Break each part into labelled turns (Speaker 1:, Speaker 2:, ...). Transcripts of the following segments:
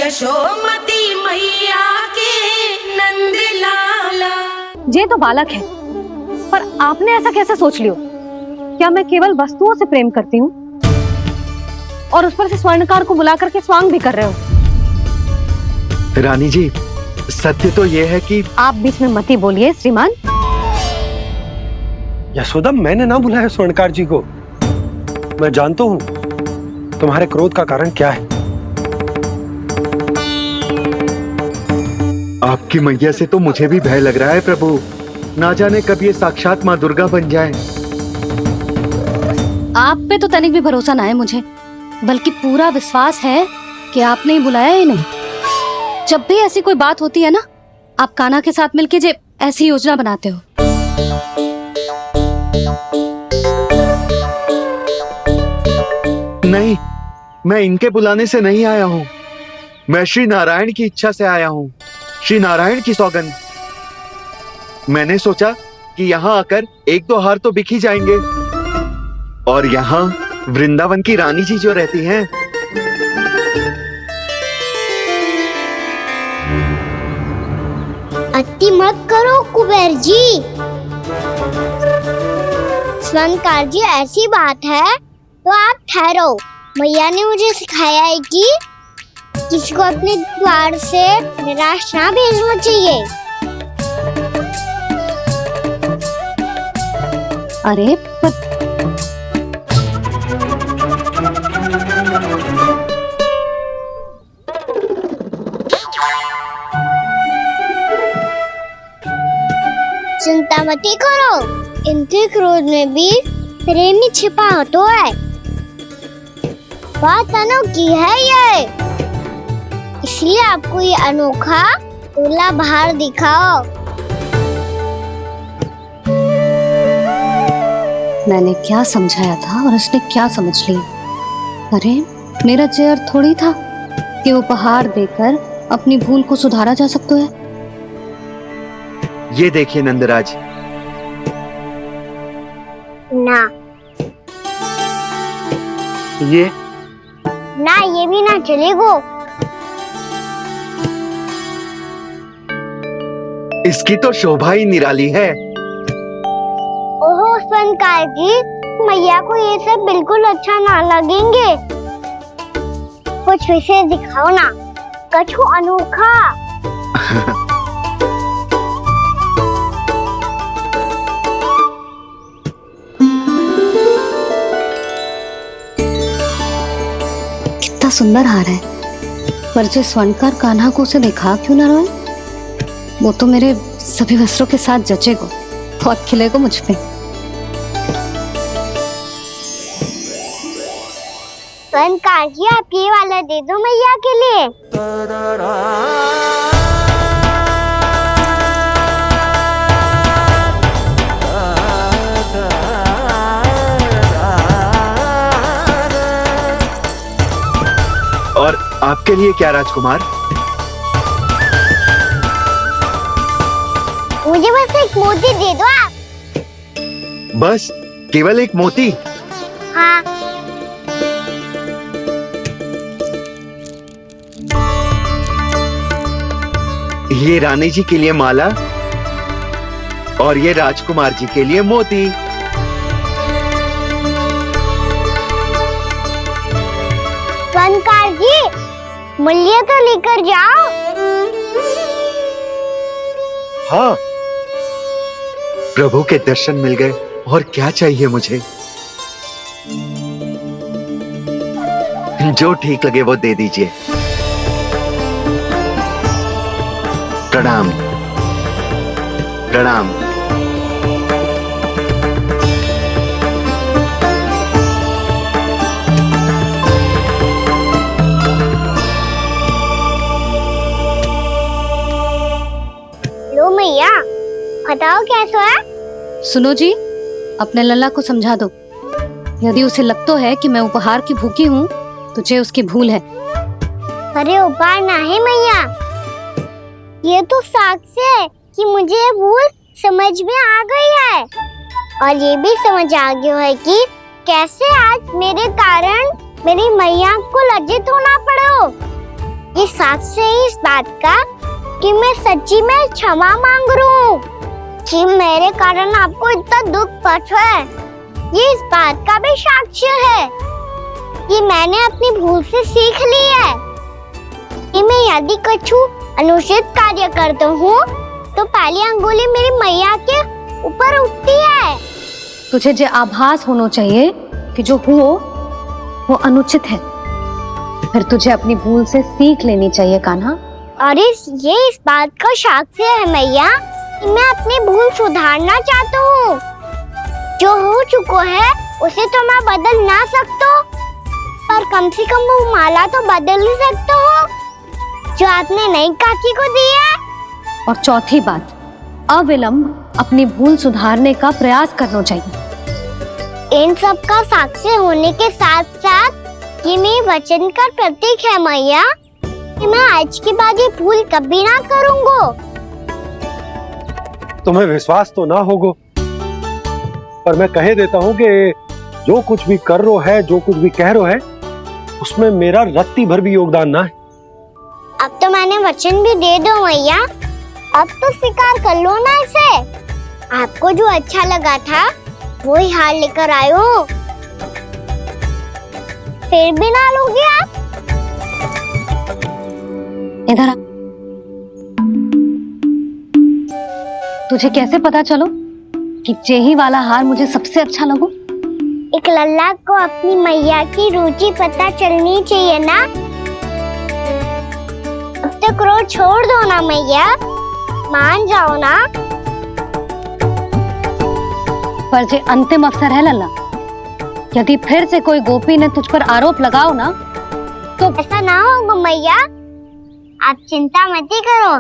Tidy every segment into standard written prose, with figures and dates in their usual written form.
Speaker 1: यशोमती मैया के नंद लाला।
Speaker 2: ये तो बालक है, पर आपने ऐसा कैसे सोच लियो? क्या मैं केवल वस्तुओं से प्रेम करती हूँ और उस पर से स्वर्णकार को बुला करके स्वांग भी कर रहे हो?
Speaker 3: रानी जी, सत्य तो यह है कि
Speaker 2: आप बीच में मत ही बोलिए श्रीमान।
Speaker 4: यशोदा, मैंने ना बुलाया स्वर्णकार जी को। मैं जानता हूँ तुम्हारे क्रोध का कारण क्या है।
Speaker 3: आपकी मैया से तो मुझे भी भय लग रहा है प्रभु। ना जाने कब ये साक्षात माँ दुर्गा बन जाए।
Speaker 2: आप पे तो तनिक भी भरोसा ना है मुझे, बल्कि पूरा विश्वास है कि आपने ही बुलाया ही नहीं। जब भी ऐसी कोई बात होती है ना, आप कान्हा के साथ मिलके जे ऐसी योजना बनाते हो।
Speaker 3: नहीं, मैं इनके बुलाने से नहीं आया हूँ। मैं श्री नारायण की इच्छा से आया हूँ, श्री नारायण की सौगंध। मैंने सोचा कि यहाँ आकर एक दो हार तो बिक ही जाएंगे, और यहाँ वृंदावन की रानी जी जो रहती हैं।
Speaker 5: अति मत करो कुबेर जी। स्वर्णकार जी, ऐसी बात है तो आप ठहरो। मैया ने मुझे सिखाया है कि किसी को अपने द्वार से निराश ना भेजना चाहिए।
Speaker 2: अरे
Speaker 5: चिंता मत करो, इनके क्रोध में भी प्रेम ही छिपा होता है। बात अनोखी है ये, इसलिए आपको ये अनोखा दूल्हा बाहर दिखाओ।
Speaker 2: मैंने क्या समझाया था और उसने क्या समझ लिया? अरे मेरा चेयर थोड़ी था कि उपहार देकर अपनी भूल को सुधारा जा सकता है।
Speaker 3: ये देखिए नंदराज।
Speaker 5: ना
Speaker 4: ये
Speaker 5: ना, ये भी ना चलेगो।
Speaker 3: इसकी तो शोभा ही निराली है।
Speaker 5: ओहो स्वर्णकार जी, मैया को ये सब बिल्कुल अच्छा ना लगेंगे। कुछ विशेष दिखाओ ना, कुछ अनोखा।
Speaker 2: कितना सुंदर हार है, पर जो स्वर्णकार कान्हा को उसे देखा क्यों ना रोए? वो तो मेरे सभी वस्त्रों के साथ जचेगा, बहुत खिलेगा मुझ पे।
Speaker 5: स्वर्णकार जी, आप ये वाला दे दो मैया के लिए।
Speaker 3: और आपके लिए क्या राजकुमार?
Speaker 5: मुझे बस एक मोती दे दो आप।
Speaker 3: बस केवल एक मोती?
Speaker 5: हाँ।
Speaker 3: ये रानी जी के लिए माला और ये राजकुमार जी के लिए मोती।
Speaker 5: स्वर्णकार जी, मूल्य तो लेकर जाओ।
Speaker 4: हाँ,
Speaker 3: प्रभु के दर्शन मिल गए, और क्या चाहिए मुझे? जो ठीक लगे वो दे दीजिए। प्रणाम प्रणाम।
Speaker 5: लो मैया, बताओ कैसा है?
Speaker 2: सुनो जी, अपने लल्ला को समझा दो। यदि उसे लगता है कि मैं उपहार की भूखी हूँ, तो ये उसकी भूल है।
Speaker 5: अरे उपहार ना है मैया, ये तो साक्ष्य है कि मुझे ये भूल समझ में आ गई है, और ये भी समझ आ गया है कि कैसे आज मेरे कारण मेरी मैया को लज्जित होना पड़ो। ये साक्ष्य है इस बात का कि मैं सच्ची में क्षमा मांग रहा हूँ कि मेरे कारण आपको इतना दुख पहुंचा है। ये इस बात का भी साक्ष्य है कि मैंने अपनी भूल से सीख ली है कि मैं यदि कुछ अनुचित कार्य करता हूँ तो पहली अंगुली मेरी मैया के ऊपर उठती है।
Speaker 2: तुझे जो आभास होना चाहिए कि जो हुआ वो अनुचित है, फिर तुझे अपनी भूल से सीख लेनी चाहिए कान्हा।
Speaker 5: और ये इस बात का साक्ष्य है मैया कि मैं अपनी भूल सुधारना चाहता हूँ। जो हो चुका है उसे तो मैं बदल ना सकता, पर कम से कम वो माला तो बदल ही सकता हूँ जो आपने नई काकी को दी है।
Speaker 2: और चौथी बात, अविलंब अपनी भूल सुधारने का प्रयास करना चाहिए।
Speaker 5: इन सब का साक्ष्य होने के साथ साथ ये मेरे वचन का प्रतीक है मैया कि मैं आज के बाद ये भूल कभी ना करूँगा।
Speaker 4: तुम्हें विश्वास तो ना होगो, पर मैं कह देता हूँ कि जो कुछ भी कर रो है, जो कुछ भी कह रो है, उसमें मेरा रत्ती भर भी योगदान ना है।
Speaker 5: अब तो मैंने वचन भी दे दो मैया, अब तो स्वीकार कर लो ना इसे। आपको जो अच्छा लगा था वो ही हार लेकर आयो, फिर भी ना लोगे आप?
Speaker 2: इधर आ। तुझे कैसे पता चलो कि जेही वाला हार मुझे सबसे अच्छा लगो?
Speaker 5: एक लल्ला को अपनी मैया की रुचि पता चलनी चाहिए ना। अब तो क्रोध छोड़ दो ना मैया, मान जाओ ना।
Speaker 2: पर जे अंतिम अवसर है लल्ला, यदि फिर से कोई गोपी ने तुझ पर आरोप लगाओ ना तो
Speaker 5: ऐसा ना होगा मैया, आप चिंता मत ही करो,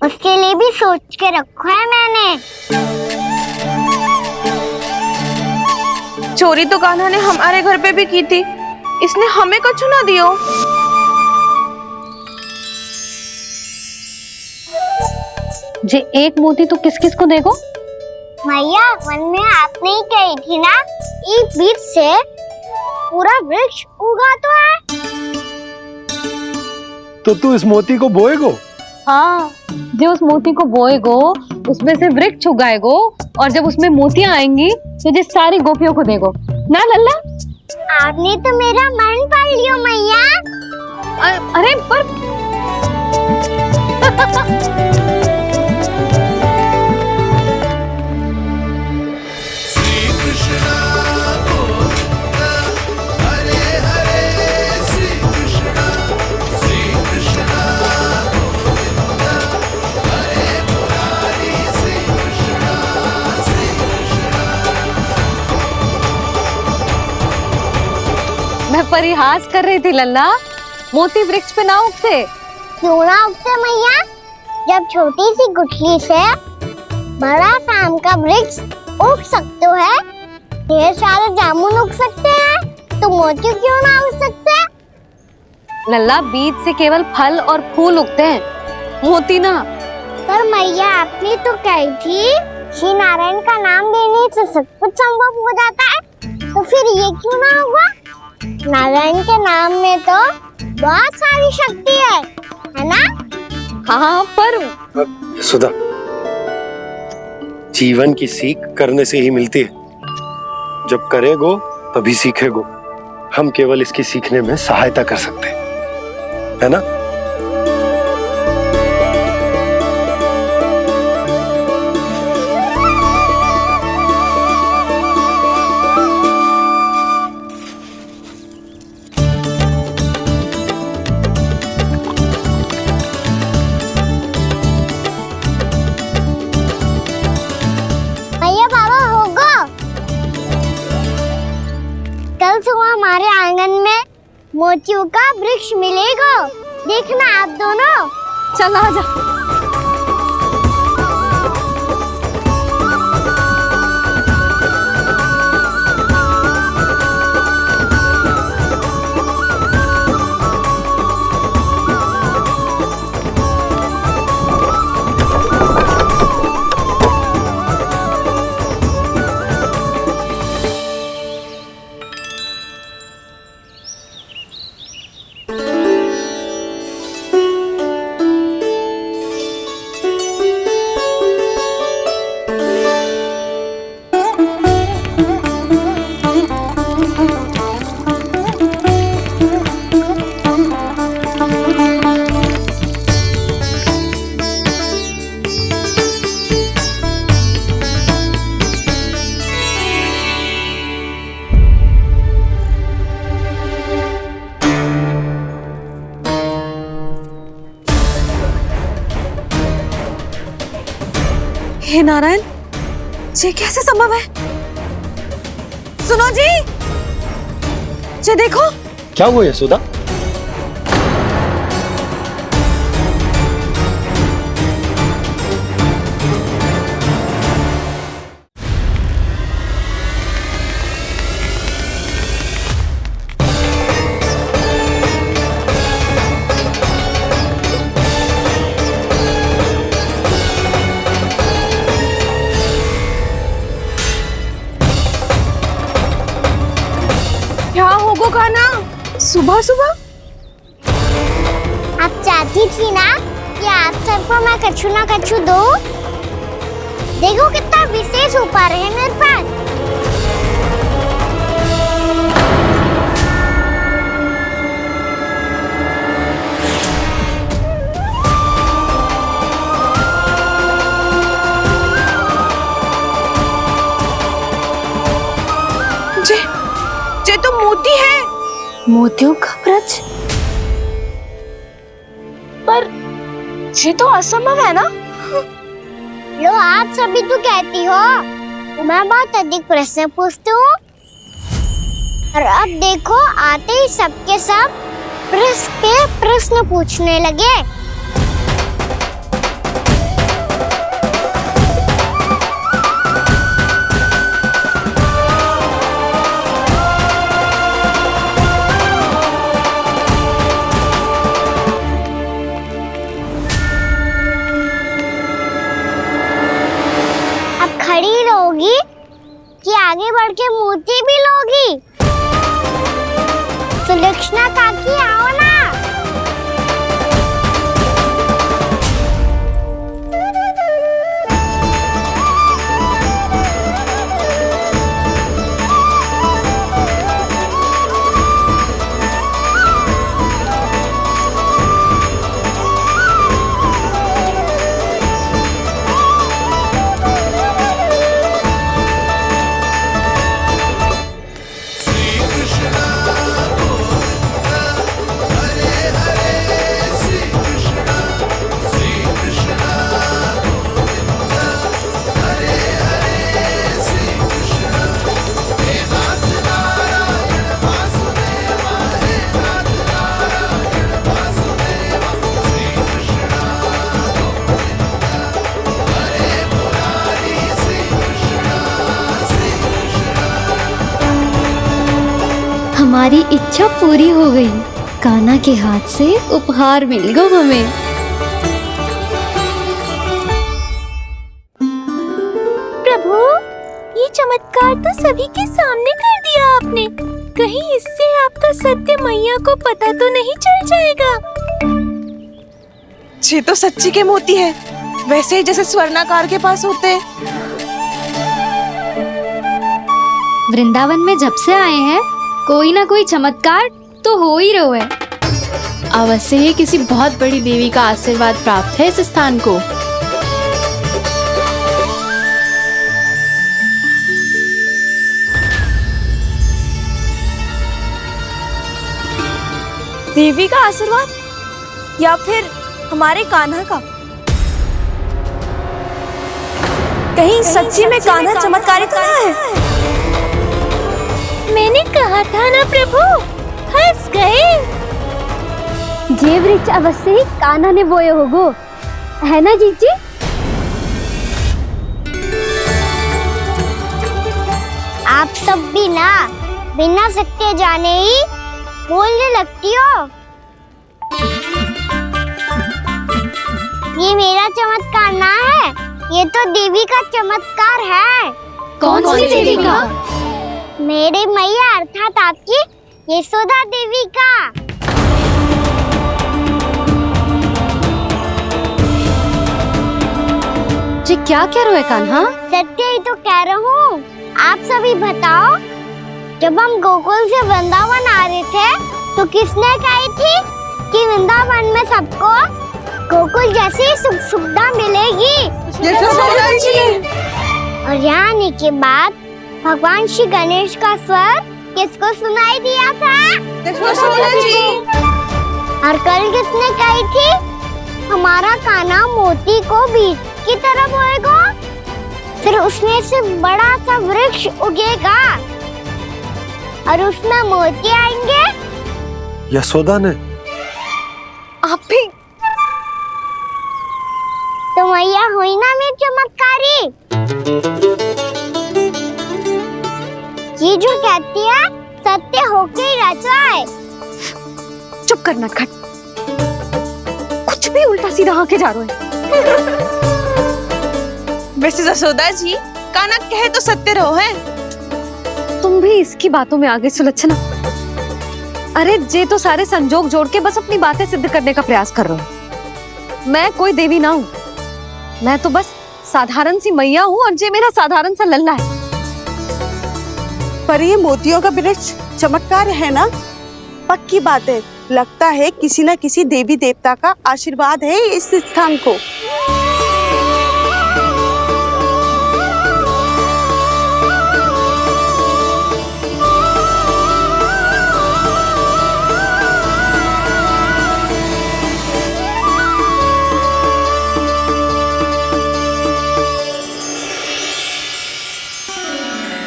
Speaker 5: उसके लिए भी सोच के रखा है मैंने।
Speaker 1: चोरी तो कान्हा ने हमारे घर पे भी की थी, इसने हमें कछु ना दियो।
Speaker 2: जे एक मोती तो किस किस को देगो?
Speaker 5: मैया मन में आपने ही कही थी ना, एक बीज से पूरा वृक्ष उगा तो है।
Speaker 4: तो तू इस मोती को बोएगो?
Speaker 2: हाँ, जो उस मोती को बोएगो उसमें से वृक्ष उगाएगो, और जब उसमें मोतियां आएंगी तो जो सारी गोपियों को देगो ना लल्ला।
Speaker 5: आपने तो मेरा मन पढ़ लियो मैया।
Speaker 2: अरे पर मैं परिहास कर रही थी लल्ला, मोती वृक्ष पे ना उगते।
Speaker 5: क्यों ना उगते मैया? जब छोटी सी गुठली से बड़ा आम का वृक्ष उग सकते है, ढेर सारे जामुन उग सकते हैं, तो मोती क्यों ना उग सकते?
Speaker 2: लल्ला, बीज से केवल फल और फूल उगते हैं, मोती ना।
Speaker 5: पर मैया आपने तो कही थी श्री नारायण का नाम लेने से सब कुछ संभव हो जाता है, तो फिर ये क्यों ना होगा? नारायण के नाम में तो बहुत सारी शक्ति है ना?
Speaker 2: हाँ, पर
Speaker 4: सुधा, जीवन की सीख करने से ही मिलती है। जब करेगो तभी सीखेगो। हम केवल इसकी सीखने में सहायता कर सकते हैं, है ना?
Speaker 5: कल सुबह हमारे आंगन में मोतियों का वृक्ष मिलेगा, देखना आप दोनों।
Speaker 2: चल आ जा।
Speaker 1: हे नारायण, ये कैसे संभव है? सुनो जी, ये देखो।
Speaker 4: क्या हुआ यशोदा?
Speaker 1: क्या होगो कान्हा, सुबह सुबह?
Speaker 5: आप चाहती थी ना कि आप सबको मैं कछु ना कछु दूं? देखो कितना विशेष उपहार है मेरे पास।
Speaker 1: ये तो मोती है। मोतियों का ब्रज? पर ये तो असंभव है ना?
Speaker 5: लो, आप सभी तो कहती हो मैं बहुत अधिक प्रश्न पूछती हूँ, और अब देखो आते ही सबके सब प्रश्न पे प्रश्न पूछने लगे। खड़ी रहोगी कि आगे बढ़ के मूर्ति भी लोगी? सुलक्षणा काकी आओ ना।
Speaker 2: हमारी इच्छा पूरी हो गई। कान्हा के हाथ से उपहार मिल गया हमें।
Speaker 6: प्रभु, ये चमत्कार तो सभी के सामने कर दिया आपने। कहीं इससे आपका सत्य मैया को पता तो नहीं चल जाएगा?
Speaker 1: ये तो सच्ची के मोती है, वैसे ही जैसे स्वर्णाकार के पास होते हैं।
Speaker 2: वृंदावन में जब से आए हैं कोई ना कोई चमत्कार तो हो ही रहा है।
Speaker 7: अवश्य ही किसी बहुत बड़ी देवी का आशीर्वाद प्राप्त है इस स्थान को।
Speaker 1: देवी का आशीर्वाद या फिर हमारे कान्हा का? कहीं सच्ची में कान्हा चमत्कारी तो नहीं है?
Speaker 6: मैंने कहा था ना प्रभु, हंस गए।
Speaker 2: ये वृक्ष अवश्य ही कान्हा ने बोए होगो, है ना जीजी?
Speaker 5: आप सब भी ना बिना सत्य जाने ही बोलने लगती हो। ये मेरा चमत्कार ना है, ये तो देवी का चमत्कार है।
Speaker 2: कौन सी देवी का?
Speaker 5: मेरे मैया अर्थात आपकी यशोदा देवी का।
Speaker 2: जी क्या कह रहे हो कान्हा?
Speaker 5: सत्य ही तो कह रहा हूँ। आप सभी बताओ, जब हम गोकुल से वृंदावन आ रहे थे तो किसने कही थी कि वृंदावन में सबको गोकुल जैसी सुख सुविधा मिलेगी? और यहाँ आने के बाद भगवान श्री गणेश का स्वर किसको सुनाई दिया था? और कल किसने कही थी हमारा कान्हा मोती को बीज की तरफ होएगा? फिर उसमें से बड़ा सा वृक्ष उगेगा और उसमें मोती आएंगे।
Speaker 4: यशोदा ने
Speaker 1: आप भी
Speaker 5: तो मैया हुई ना मेरी चमत्कारी। ये जो कहती है सत्य होके ही रहता है।
Speaker 1: चुप कर नटखट, कुछ भी उल्टा सीधा आके जा रहे हैं। वैसे जसोदा जी, काना कहे तो सत्य रहो है।
Speaker 2: तुम भी इसकी बातों में आगे सुलझना। अरे जे तो सारे संजोग जोड़ के बस अपनी बातें सिद्ध करने का प्रयास कर रहे हो। मैं कोई देवी ना हूँ, मैं तो बस साधारण सी मैया हूँ और जे मेरा साधारण सा लल्ला है।
Speaker 8: पर ये मोतियों का वृक्ष चमत्कार है ना? पक्की बात है, लगता है किसी न किसी देवी देवता का आशीर्वाद है इस स्थान को।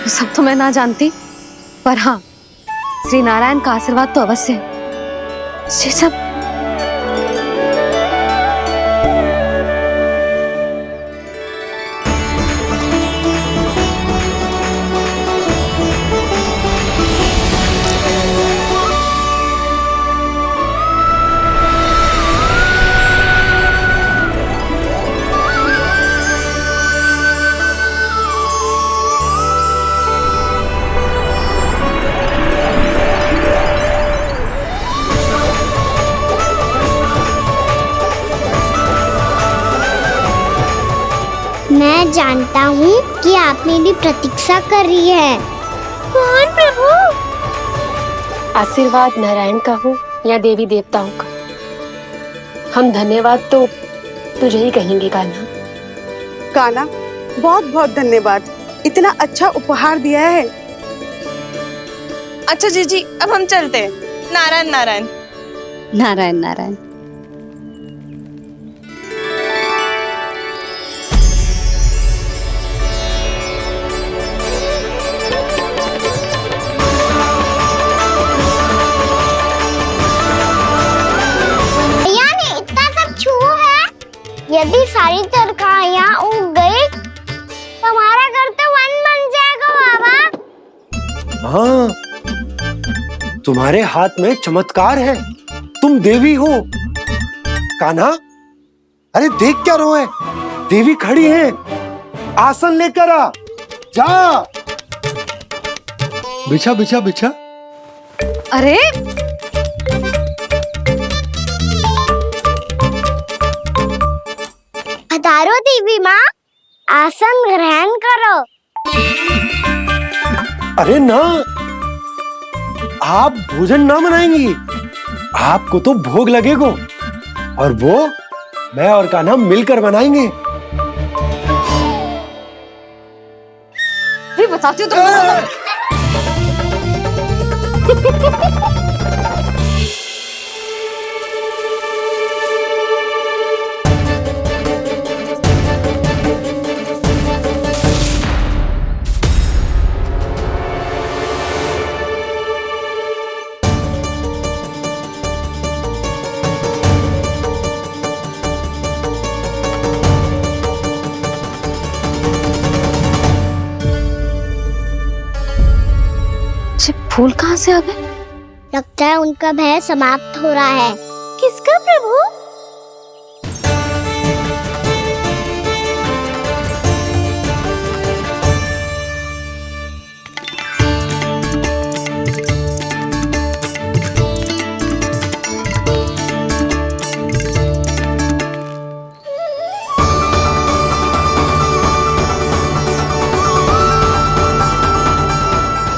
Speaker 2: सब तो मैं ना जानती, पर हाँ, श्री नारायण का आशीर्वाद तो अवश्य है। ये सब
Speaker 5: मैं जानता हूँ कि आप मेरी प्रतीक्षा कर रही है।
Speaker 6: कौन प्रभु?
Speaker 9: आशीर्वाद नारायण का हो या देवी देवताओं का, हम धन्यवाद तो तुझे ही कहेंगे कान्हा।
Speaker 8: कान्हा, बहुत बहुत धन्यवाद, इतना अच्छा उपहार दिया है।
Speaker 1: अच्छा जीजी, अब हम चलते हैं। नारायण नारायण।
Speaker 2: नारायण नारायण।
Speaker 5: यदि सारी तरकारियां उग गई तो हमारा घर तो वन बन जाएगा बाबा।
Speaker 4: हाँ, तुम्हारे हाथ में चमत्कार है, तुम देवी हो। कान्हा, अरे देख क्या रो है, देवी खड़ी है, आसन लेकर आ, जा। बिछा बिछा बिछा।
Speaker 2: अरे
Speaker 5: पधारो देवी माँ, आसन ग्रहण करो।
Speaker 4: अरे ना, आप भोजन ना बनाएंगी, आपको तो भोग लगेगा और वो मैं और कान्हा मिलकर बनाएंगे।
Speaker 2: भी बताती हूँ तुम। फूल कहाँ से आ गए?
Speaker 5: लगता है उनका भय समाप्त हो रहा है।
Speaker 6: किसका प्रभु?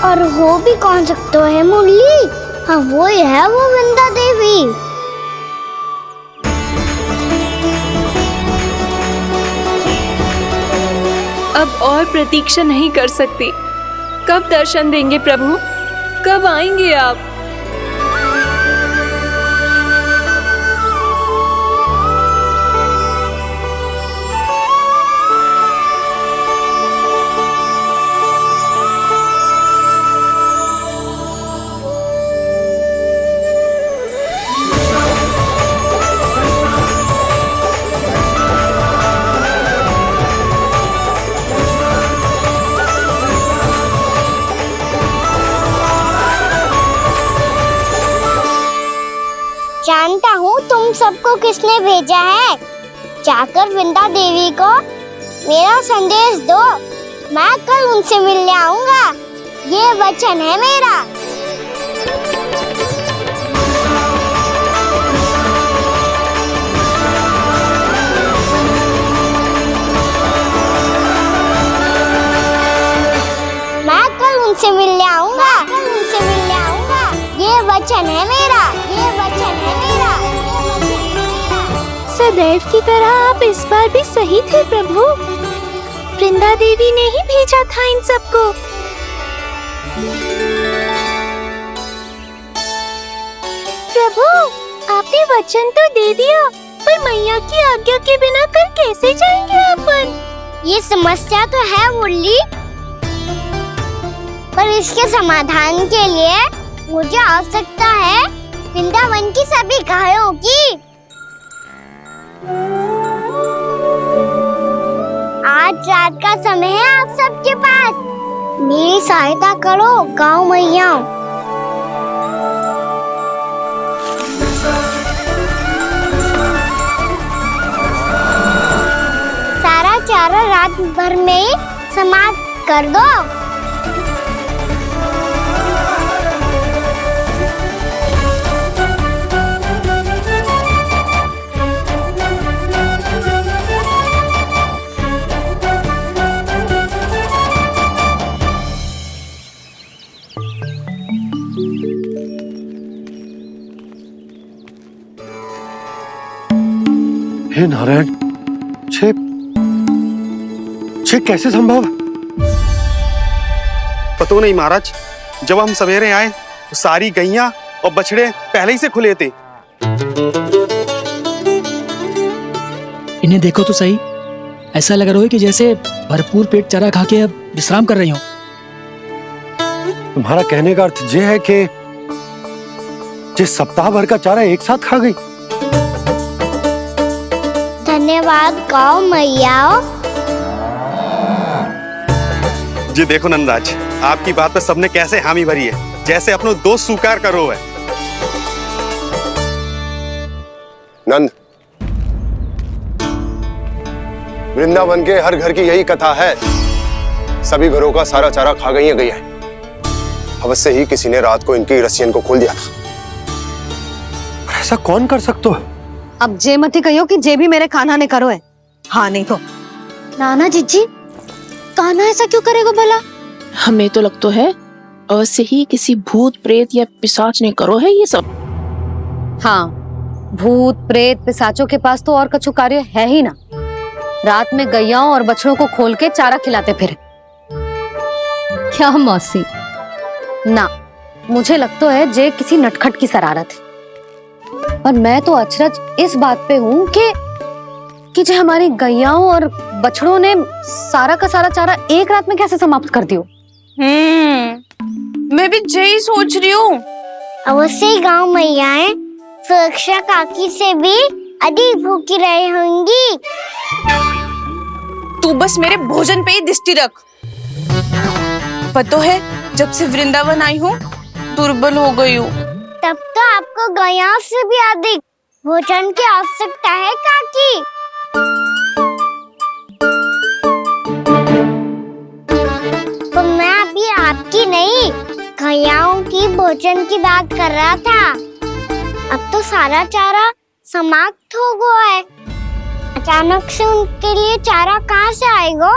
Speaker 5: और हो भी कौन सकता है मुरली? हाँ, वो ही है, वो वृंदा देवी।
Speaker 6: अब और प्रतीक्षा नहीं कर सकती। कब दर्शन देंगे प्रभु? कब आएंगे आप?
Speaker 5: को किसने भेजा है? जाकर वृंदा देवी को मेरा संदेश दो, मैं कल उनसे मिलने आऊंगा, ये वचन है मेरा। मैं कल उनसे मिलने आऊंगा, ये वचन है मेरा, ये वचन है मेरा।
Speaker 6: सदैव की तरह आप इस बार भी सही थे प्रभु। वृंदा देवी ने ही भेजा था इन सबको। प्रभु, आपने वचन तो दे दिया, पर मैया की आज्ञा के बिना कल कैसे जाएंगे अपन?
Speaker 5: ये समस्या तो है मुरली, पर इसके समाधान के लिए मुझे आवश्यकता है वृंदावन की सभी गायों की। आज रात का समय है आप सबके पास, मेरी सहायता करो गाँव मैया। सारा चारा रात भर में ही समाप्त कर दो।
Speaker 4: हे नारायण, छे कैसे संभव?
Speaker 10: पतो नहीं महाराज, जब हम सवेरे आए तो सारी गैया और बछड़े पहले ही से खुले थे।
Speaker 11: इन्हें देखो तो सही, ऐसा लग रहा है कि जैसे भरपूर पेट चारा खा के अब विश्राम कर रही हो।
Speaker 4: तुम्हारा कहने का अर्थ यह है कि जिस सप्ताह भर का चारा एक साथ खा गई।
Speaker 5: धन्यवाद गाँव मैया।
Speaker 10: जी देखो नंदराज, आपकी बात पे सबने कैसे हामी भरी है, जैसे अपनो दोस्त स्वीकार करो है।
Speaker 12: नंद, वृंदावन के हर घर की यही कथा है, सभी घरों का सारा चारा खा गई है गैया। अवश्य ही किसी ने रात को इनकी रस्सियन को खोल दिया था।
Speaker 4: ऐसा कौन कर सकता है?
Speaker 2: अब जे मत कहियो कि जे भी मेरे कान्हा ने करो है। हाँ नहीं तो नाना जीजी, कान्हा ऐसा क्यों करेगा भला?
Speaker 13: हमें तो लगता है अवश्य ही किसी भूत प्रेत या पिशाच ने करो है ये सब।
Speaker 2: हाँ, भूत प्रेत पिशाचों के पास तो और कछु कार्य है ही ना। रात में गैयाओं और बछड़ों को खोल के चारा खिलाते फिर। क्या मौसी? ना, मुझे लगता है जे किसी नटखट की शरारत है। पर मैं तो अचरज इस बात पे हूँ कि जो हमारी गैयाओं और बछड़ों ने सारा का सारा चारा एक रात में कैसे समाप्त कर दियो।
Speaker 6: मैं भी यही सोच रही हूँ।
Speaker 5: अवश्य ही गाँव मैयाएं सुरक्षा काकी से भी अधिक भूखी रही होंगी।
Speaker 6: तू बस मेरे भोजन पे ही दृष्टि रख। पता है, जब से वृंदावन आई हूँ दुर्बल हो गई हूँ।
Speaker 5: तब तो आपको गैयाओं से भी अधिक भोजन की आवश्यकता है काकी। तो मैं अभी आपकी नहीं, गैयाओं की भोजन की बात कर रहा था। अब तो सारा चारा समाप्त हो गया है, अचानक से उनके लिए चारा कहाँ से आएगा?